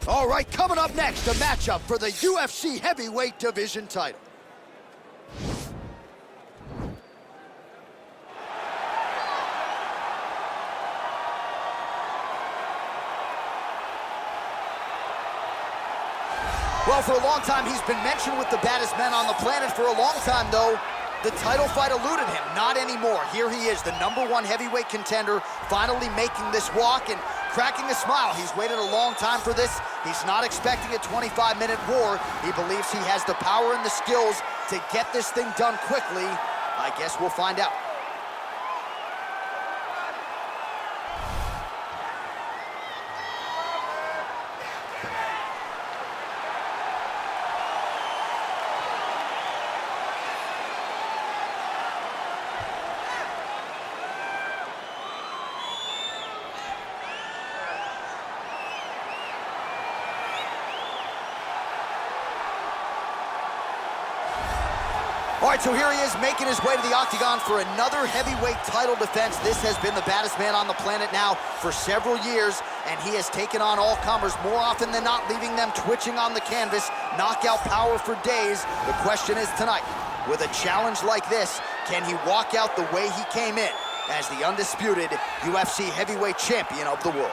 All right, coming up next, a matchup for the UFC heavyweight division title. Well, for a long time, he's been mentioned with the baddest men on the planet. For a long time, though, the title fight eluded him. Not anymore. Here he is, the #1 heavyweight contender, finally making this walk and cracking a smile. He's waited a long time for this. He's not expecting a 25-minute war. He believes he has the power and the skills to get this thing done quickly. I guess we'll find out. All right, so here he is making his way to the octagon for another heavyweight title defense. This has been the baddest man on the planet now for several years, and he has taken on all comers more often than not, leaving them twitching on the canvas, knockout power for days. The question is tonight, with a challenge like this, can he walk out the way he came in as the undisputed UFC heavyweight champion of the world?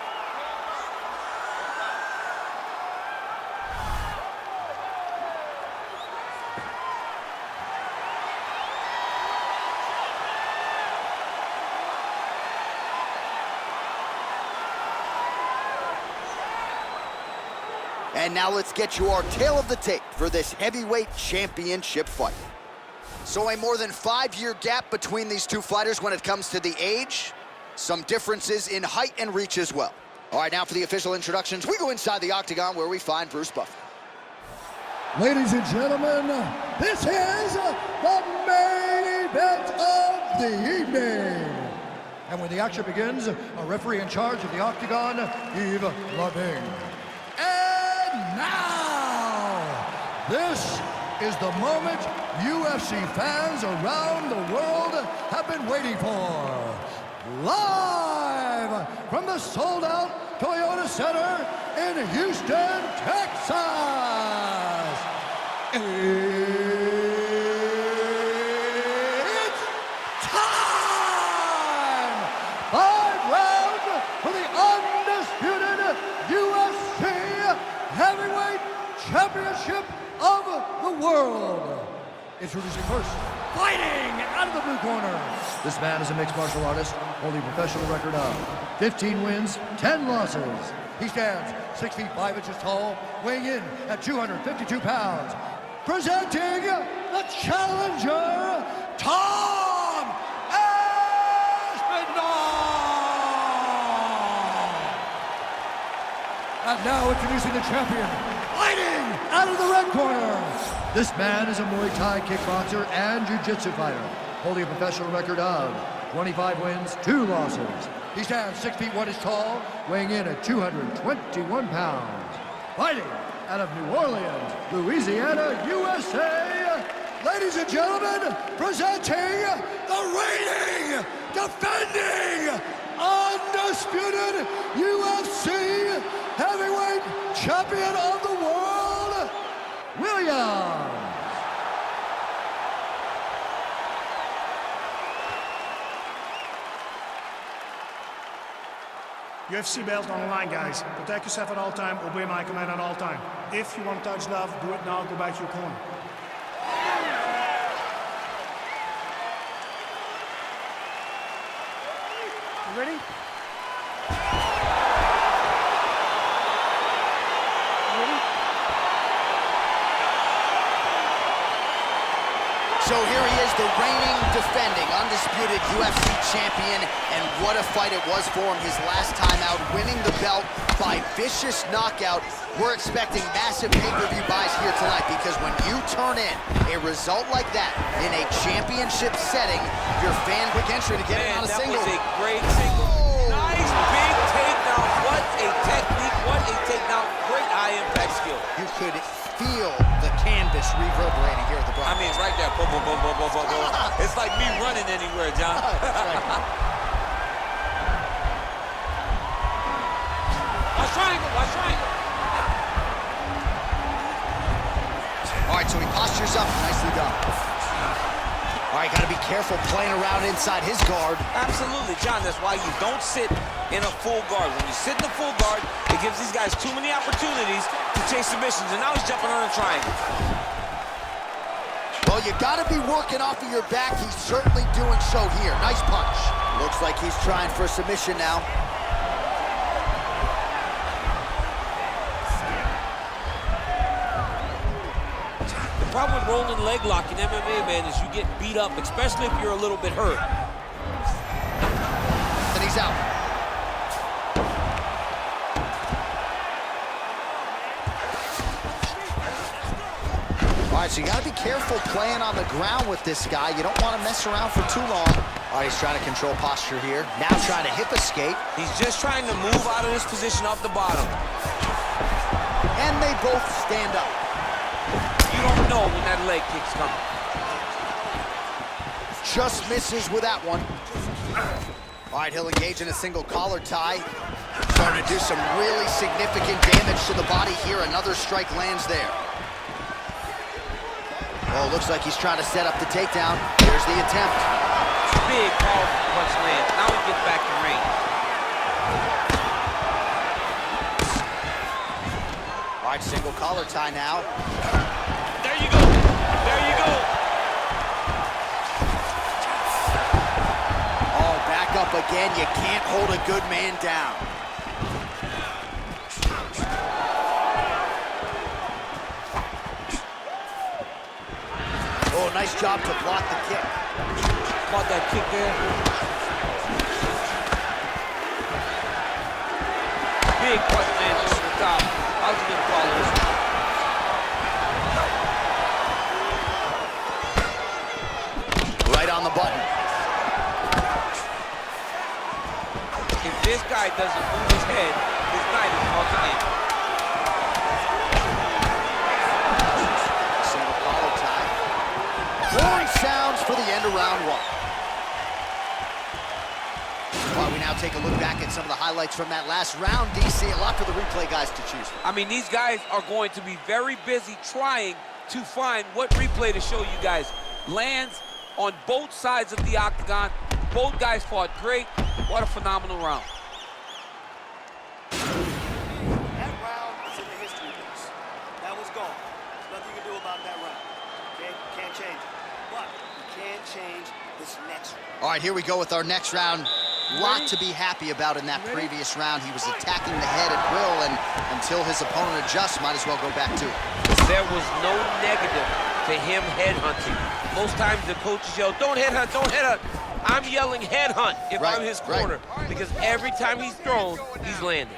And now let's get you our tale of the tape for this heavyweight championship fight. So a more than 5-year gap between these two fighters when it comes to the age. Some differences in height and reach as well. All right, now for the official introductions, we go inside the octagon where we find Bruce Buffer. Ladies and gentlemen, this is the main event of the evening. And when the action begins, a referee in charge of the octagon, Yves Lavigne. Now, this is the moment UFC fans around the world have been waiting for. Live from the sold-out Toyota Center in Houston, Texas. It's time! 5 rounds for the undisputed UFC Heavyweight Championship of the world. Introducing first, fighting out of the blue corner. This man is a mixed martial artist, holding a professional record of 15 wins, 10 losses. He stands 6 feet 5 inches tall, weighing in at 252 pounds. Presenting the challenger, Tom Aspinall. And now introducing the champion, fighting out of the red corner. This man is a Muay Thai kickboxer and jiu-jitsu fighter, holding a professional record of 25 wins, 2 losses. He stands 6 feet 1 inches tall, weighing in at 221 pounds. Fighting out of New Orleans, Louisiana, USA. Ladies and gentlemen, presenting the reigning, defending, undisputed UFC heavyweight champion of the world, Williams. UFC belt on the line, guys. Protect yourself at all time, obey my command at all time. If you want to touch love, do it now, go back to your corner. You ready? So here he is, the reigning, defending, undisputed UFC champion, and what a fight it was for him his last time out, winning the belt by vicious knockout. We're expecting massive pay-per-view buys here tonight, because when you turn in a result like that in a championship setting, your fan quick entry to get it on a single. That was a great single. Nice big takedown. What a technique, what a takedown. Great high-impact skill. You could feel the canvas reverberating here at the Bronx. I mean, it's right there. Boom, boom, boom, boom, boom, boom, boom. It's like me running anywhere, John. That's right. Watch triangle, watch triangle. right, so he postures up. Nicely done. All right, got to be careful playing around inside his guard. Absolutely, John. That's why you don't sit in a full guard. When you sit in a full guard, it gives these guys too many opportunities to chase submissions. And now he's jumping on a triangle. Well, you got to be working off of your back. He's certainly doing so here. Nice punch. Looks like he's trying for a submission now. The problem with rolling leg lock in MMA, man, is you get beat up, especially if you're a little bit hurt. And he's out. All right, so you got to be careful playing on the ground with this guy. You don't want to mess around for too long. All right, he's trying to control posture here. Now trying to hip escape. He's just trying to move out of this position off the bottom. And they both stand up. You don't know when that leg kick's coming. Just misses with that one. All right, he'll engage in a single collar tie. Starting to do some really significant damage to the body here. Another strike lands there. Oh, looks like he's trying to set up the takedown. Here's the attempt. Big, powerful punch lands. Now he gets back to range. All right, single collar tie now. There you go. There you go. Oh, back up again. You can't hold a good man down. Oh, nice job to block the kick. Caught that kick there. Big punch lands over the top. How's he gonna follow this? Right on the button. If this guy doesn't move his head, this night is about to end. Single collar tie. Horn sounds for the end of round one. While we now take a look back at some of the highlights from that last round, DC, a lot for the replay guys to choose from. I mean, these guys are going to be very busy trying to find what replay to show you guys. Lands on both sides of the octagon. Both guys fought great. What a phenomenal round. That round is in the history books. That was gone. There's nothing you can do about that round. Okay? Can't change it. But you can change this next round. All right, here we go with our next round. Lot to be happy about in that previous round. He was attacking the head at will, and until his opponent adjusts, might as well go back to it. There was no negative to him headhunting. Most times the coaches yell, don't headhunt, don't headhunt. I'm yelling headhunt if I'm his corner, because every time he's thrown, he's landed.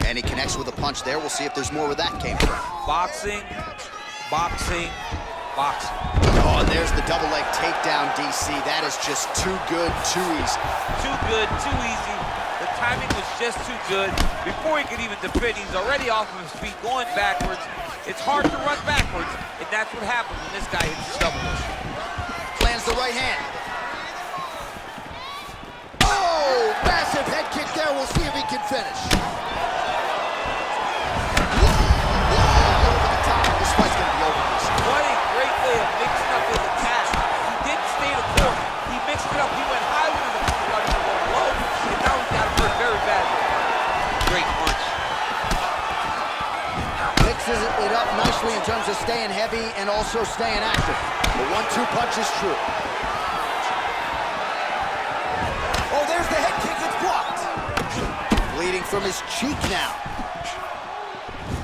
And he connects with a punch there. We'll see if there's more where that came from. Boxing, boxing, boxing. Oh, and there's the double leg takedown, DC. That is just too good, too easy. Too good, too easy. The timing was just too good. Before he could even defend, he's already off of his feet, going backwards. It's hard to run backwards, and that's what happens when this guy hits the double leg. Lands the right hand. Oh, massive head kick there. We'll see if he can finish. Whoa, over the top. This fight's going to be over. What a great way of mixing up his attack. He didn't stay the court. He mixed it up. He went high with his opponent while he was going low, and now he's got him hurt very badly. Great punch. Mixes it up nicely in terms of staying heavy and also staying active. The 1-2 punch is true. Oh, there's the head kick. It's blocked. Bleeding from his cheek now.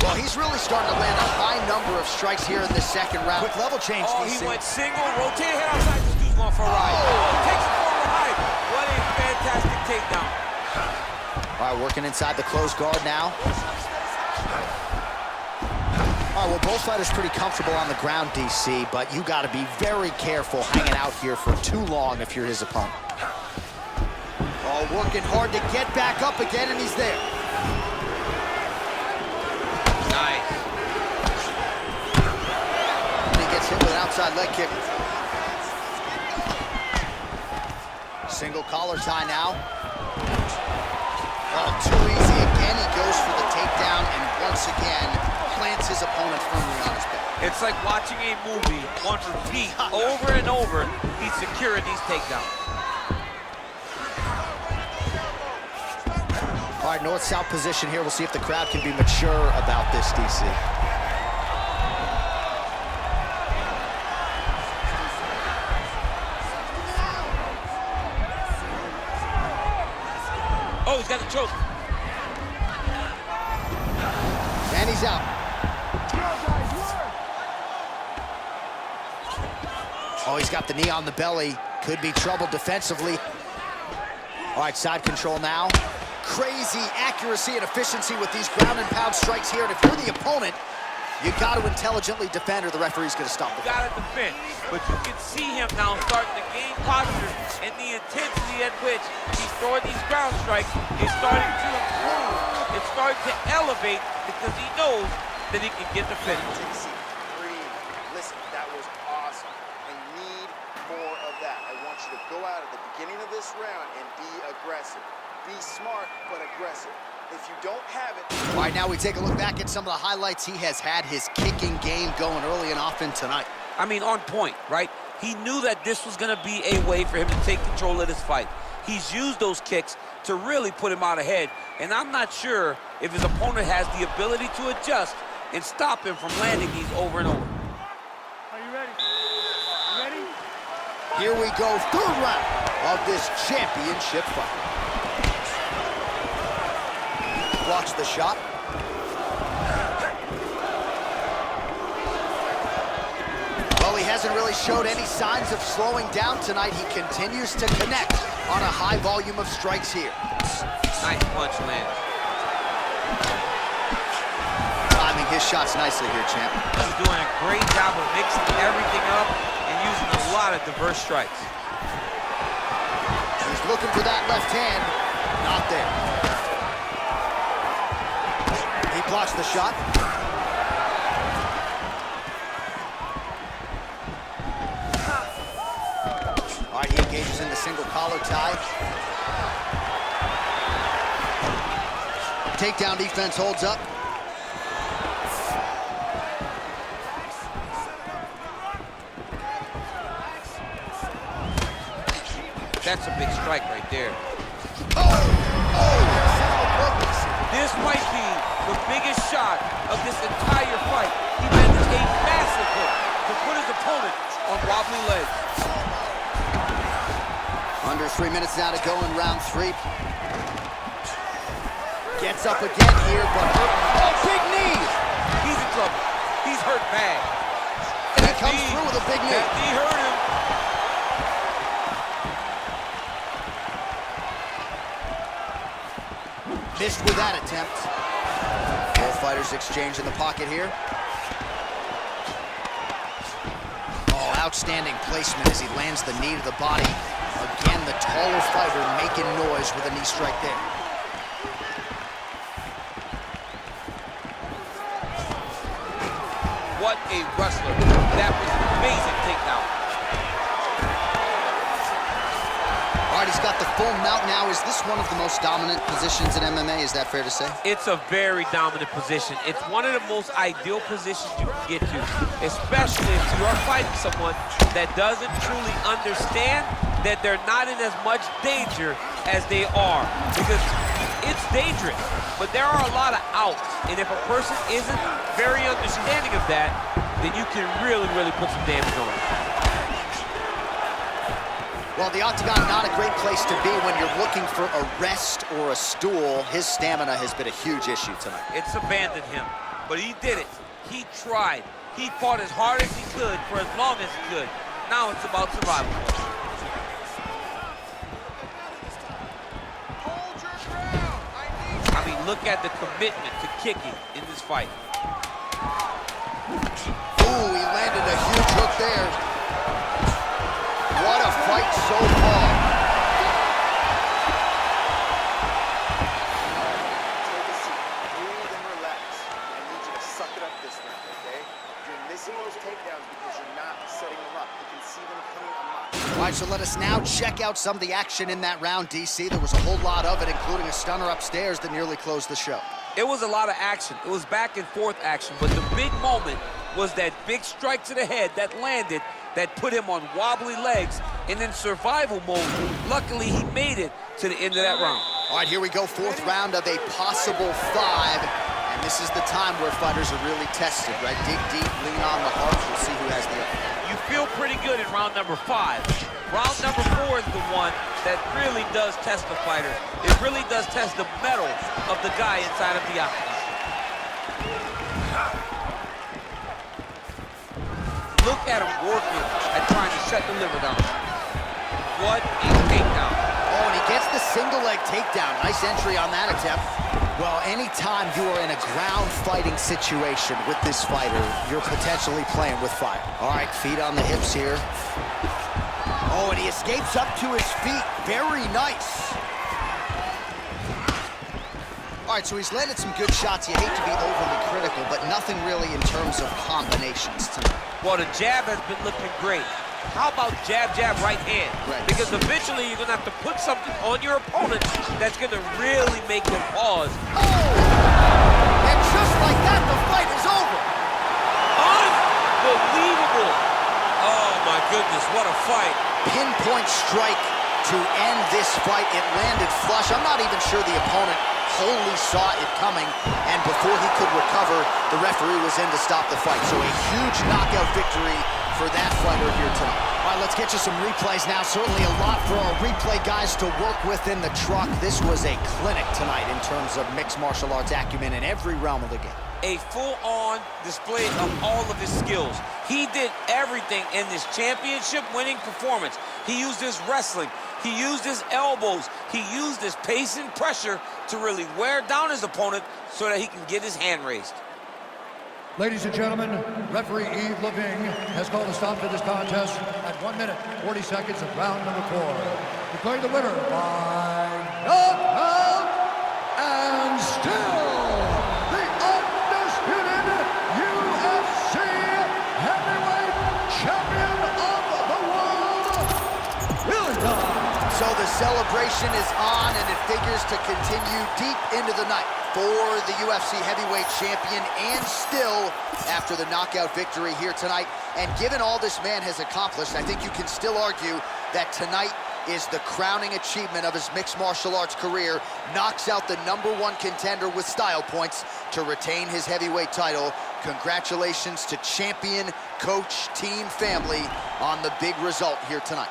Well, he's really starting to land a high number of strikes here in the second round. Quick level change, Oh, DC. he went single, rotated head outside. This dude's going for a ride. Oh, takes it for a ride. What a fantastic takedown. All right, working inside the closed guard now. All right, well, both fighters pretty comfortable on the ground, DC, but you got to be very careful hanging out here for too long if you're his opponent. Oh, working hard to get back up again, and he's there. Nice. And he gets hit with an outside leg kick. Single collar tie now. Oh, too easy again. Again, he goes for the takedown and once again plants his opponent firmly on his back. It's like watching a movie on repeat over and over. He's securing these takedowns. All right, north-south position here. We'll see if the crowd can be mature about this, DC. Oh, he's got the choke. And he's out. Oh, he's got the knee on the belly. Could be trouble defensively. All right, side control now. Crazy accuracy and efficiency with these ground and pound strikes here. And if you're the opponent, you got to intelligently defend or the referee's going to stop the Got to defend. But you can see him now starting to gain posture, and the intensity at which he's throwing these ground strikes is starting to improve. It's starting to elevate because he knows that he can get the finish. Breathe. Listen, that was awesome. I need more of that. I want you to go out at the beginning of this round and be aggressive. Be smart, but aggressive. If you don't have it... All right, now we take a look back at some of the highlights. He has had his kicking game going early and often tonight. I mean, on point, right? He knew that this was going to be a way for him to take control of this fight. He's used those kicks to really put him out ahead, and I'm not sure if his opponent has the ability to adjust and stop him from landing these over and over. Are you ready? You ready? Here we go, third round of this championship fight. Blocks the shot. Well, he hasn't really showed any signs of slowing down tonight. He continues to connect on a high volume of strikes here. Nice punch lands. Timing his shots nicely here, champ. He's doing a great job of mixing everything up and using a lot of diverse strikes. He's looking for that left hand. Not there. He blocks the shot. All right, he engages in the single collar tie. Takedown defense holds up. That's a big strike right there. This might be the biggest shot of this entire fight. He lands a massive hook to put his opponent on wobbly legs. Under 3 minutes now to go in round 3. Gets up again here, but hurt. Oh, big knee! He's in trouble. He's hurt bad. And he comes through with a big knee. That knee hurt him. Missed with that attempt. Both fighters exchange in the pocket here. Oh, outstanding placement as he lands the knee to the body. Again, the taller fighter making noise with a knee strike there. What a wrestler. That was an amazing takedown. All right, he's got the full mount now. Is this one of the most dominant positions in MMA? Is that fair to say? It's a very dominant position. It's one of the most ideal positions you can get to, especially if you are fighting someone that doesn't truly understand that they're not in as much danger as they are. Because it's dangerous, but there are a lot of outs. And if a person isn't very understanding of that, then you can really, really put some damage on them. Well, the octagon, not a great place to be when you're looking for a rest or a stool. His stamina has been a huge issue tonight. It's abandoned him, but he did it. He tried. He fought as hard as he could for as long as he could. Now it's about survival. I mean, look at the commitment to kicking in this fight. Ooh, he landed a huge hook there. What a fight so far. Take a seat. Breathe and relax. I need you to suck it up this round, okay? You're missing those takedowns because you're not setting them up. You can see them coming a mile. All right, so let us now check out some of the action in that round, DC. There was a whole lot of it, including a stunner upstairs that nearly closed the show. It was a lot of action. It was back and forth action, but the big moment was that big strike to the head that landed, that put him on wobbly legs, and in survival mode, luckily he made it to the end of that round. All right, here we go, fourth round of a possible 5. And this is the time where fighters are really tested, right? Dig deep, lean on the heart. We'll see who has the upper. You feel pretty good in round number 5. Round number 4 is the one that really does test the fighter. It really does test the mettle of the guy inside of the octagon. Look at him working at trying to shut the liver down. What a takedown. Oh, and he gets the single leg takedown. Nice entry on that attempt. Well, anytime you are in a ground fighting situation with this fighter, you're potentially playing with fire. All right, feet on the hips here. Oh, and he escapes up to his feet. Very nice. All right, so he's landed some good shots. You hate to be overly critical, but nothing really in terms of combinations tonight. Well, the jab has been looking great. How about jab, jab, right hand? Right. Because eventually you're going to have to put something on your opponent that's going to really make them pause. Oh! And just like that, the fight is over. Unbelievable. Oh, my goodness, what a fight. Pinpoint strike to end this fight. It landed flush. I'm not even sure the opponent wholly saw it coming, and before he could recover, the referee was in to stop the fight. So a huge knockout victory for that fighter here tonight. All right, let's get you some replays now. Certainly a lot for our replay guys to work with in the truck. This was a clinic tonight in terms of mixed martial arts acumen in every realm of the game. A full-on display of all of his skills. He did everything in this championship-winning performance. He used his wrestling. He used his elbows. He used his pace and pressure to really wear down his opponent so that he can get his hand raised. Ladies and gentlemen, referee Yves Leving has called a stop to this contest at 1 minute, 40 seconds of round number 4. Declaring the winner by knockout and still the undisputed UFC heavyweight champion of the world, William. So the celebration is on, and it figures to continue deep into the night for the UFC heavyweight champion, and still after the knockout victory here tonight. And given all this man has accomplished, I think you can still argue that tonight is the crowning achievement of his mixed martial arts career. Knocks out the #1 contender with style points to retain his heavyweight title. Congratulations to champion, coach, team, family on the big result here tonight.